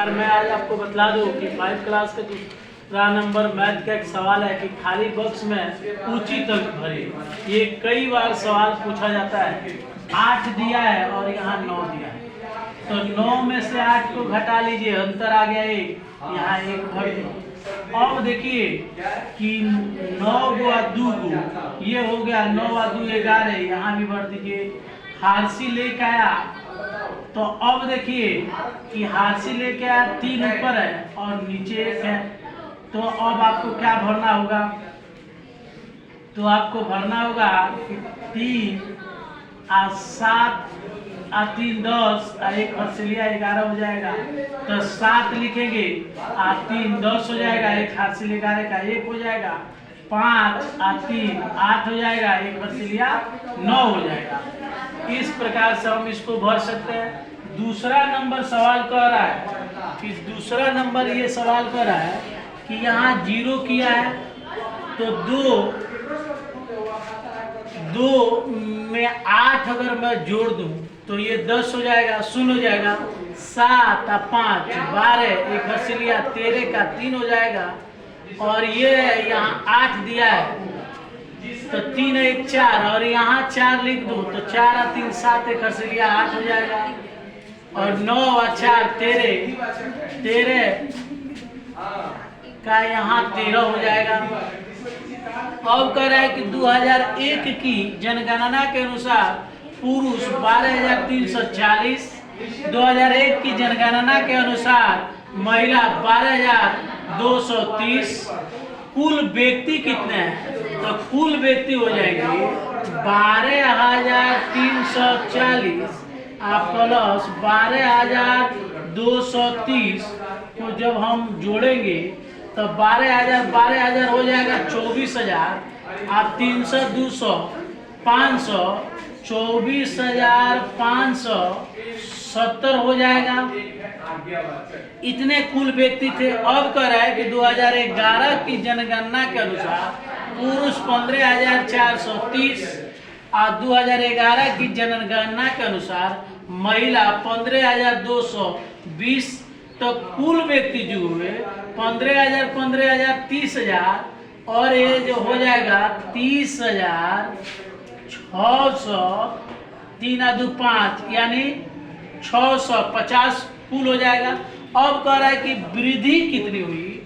नमस्कार। मैं आज आपको बतला दूं कि 5 क्लास का दूसरा नंबर मैथ का एक सवाल है कि खाली बॉक्स में ऊंची तक भरे। ये कई बार सवाल पूछा जाता है। 8 दिया है और यहाँ 9 दिया है, तो 9 में से 8 को घटा लीजिए, अंतर आ गया 1, यहाँ 1 भर दो। अब देखिए कि 9 गुआ 2 गो, ये हो गया 9 व 2 11, यहाँ भी भर दीजिए। हारसी लेके आया, तो अब देखिए कि हारसी लेके आया 3 ऊपर है और नीचे 1 है, तो अब आपको क्या भरना होगा? तो आपको भरना होगा कि 3 और 7 और 3 10 और 1 हर्षिलिया 11 हो जाएगा, तो 7 लिखेंगे और 3 10 हो जाएगा, 1 हर्षिल 11 का 1 हो जाएगा, 5 और 3 8 हो जाएगा, 1 हर्षिलिया 9 हो जाएगा। इस प्रकार से हम इसको भर सकते हैं। दूसरा नंबर सवाल कह रहा है कि दूसरा नंबर ये सवाल कर रहा है कि यहाँ 0 किया है, तो 2 में 8 अगर मैं जोड़ दूं तो ये 10 हो जाएगा, 0 हो जाएगा, 7 और 5 12, 1 हर्षिलिया 13 का 3 हो जाएगा, और ये यहाँ 8 दिया है तो 3 1 4, और यहाँ 4 लिख दूं तो 4 और 3 7, 1 हर्षिलिया 8 हो जाएगा, और 9 और 4 13 का यहाँ 13 हो जाएगा। अब कह रहा है कि 2001 की जनगणना के अनुसार पुरुष 12,340, 2001 की जनगणना के अनुसार महिला 12,230, कुल व्यक्ति कितने हैं? तो कुल व्यक्ति हो जाएंगे 12,340 प्लस 12,230 को जब हम जोड़ेंगे तो 12,000 हो जाएगा 24,000, आप 300 200 500, 24,570 हो जाएगा। इतने कुल व्यक्ति थे। अब कह रहा है कि 2011 की जनगणना के अनुसार पुरुष 15,430 और 2011 की जनगणना के अनुसार महिला 15,220, तो कुल व्यक्ति जो हुए 15,000 30,000, और ये जो हो जाएगा 30,600, 3 और 2 5 यानी 650 कुल हो जाएगा। अब कह रहा है कि वृद्धि कितनी हुई,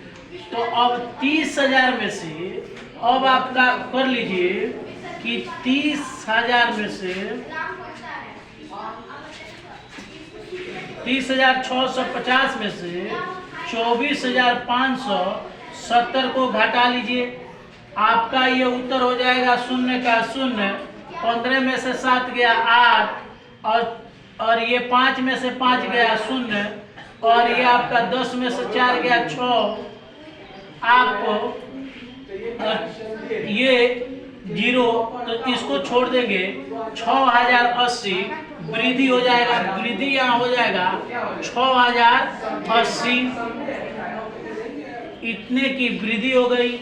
तो अब 30,000 में से अब आपका कर लीजिए कि 30,000 में से 30,650 में से 24,570 को घटा लीजिए, आपका ये उत्तर हो जाएगा 0 का 0, 15 में से 7 गया 8, और ये 5 में से 5 गया 0, और ये आपका 10 में से 4 गया 6, आपको ये 0, तो इसको छोड़ देंगे 6,080 वृद्धि हो जाएगा। वृद्धि यहाँ हो जाएगा 6,080, इतने की वृद्धि हो गई।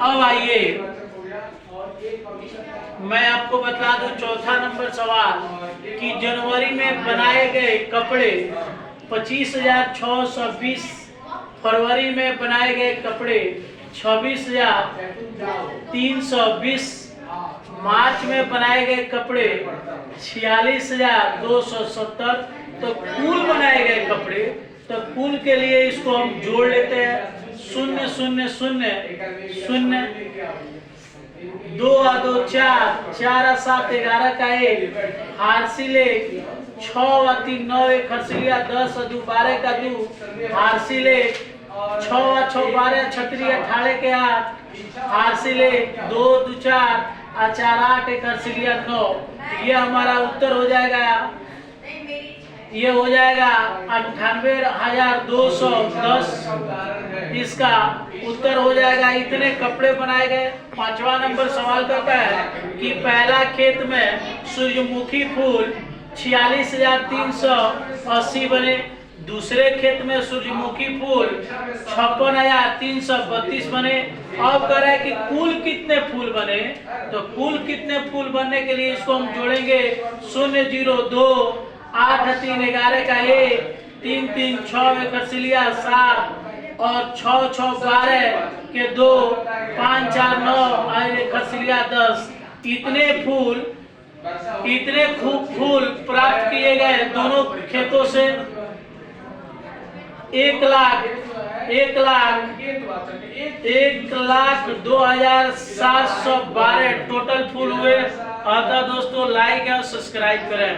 अब आइए मैं आपको बता दूं चौथा नंबर सवाल कि जनवरी में बनाए गए कपड़े 25,620, फरवरी में बनाए गए कपड़े 26,320, मार्च में बनाए गए कपड़े 46,270, तो कुल बनाए गए कपड़े, तो कुल के लिए इसको हम जोड़ लेते हैं 0 0 0 0, 2 और 2 4, 4 और 7 11 का 1, हारसिल 6 और 3 9, 1 हर्षिलिया 10 और 2 12 का 2, हारसिल 6 और 6 12, 36 18 के 8, हारसिल 2 2 4 और 4 8, 1 हर्षिलिया 9। ये हमारा उत्तर हो जाएगा, ये हो जाएगा 98,210, इसका उत्तर हो जाएगा। इतने कपड़े बनाए गए। 5वां नंबर सवाल करता है कि पहला खेत में सूर्यमुखी फूल 46,380 बने, दूसरे खेत में सूर्यमुखी फूल 56,332 बने। अब कह रहा है कि कुल कितने फूल बने, तो कुल कितने फूल बनने के लिए इसको हम जोड़ेंगे 0 0 2, 8 3 11 का 1, 3 3 6 एकसिलिया 7 और 6 6 12 के 2 5 4 9 और एकसिलिया 10। इतने खूब फूल प्राप्त किए गए दोनों खेतों से। 1,02,712 टोटल फूल हुए। अतः दोस्तों लाइक और सब्सक्राइब करें।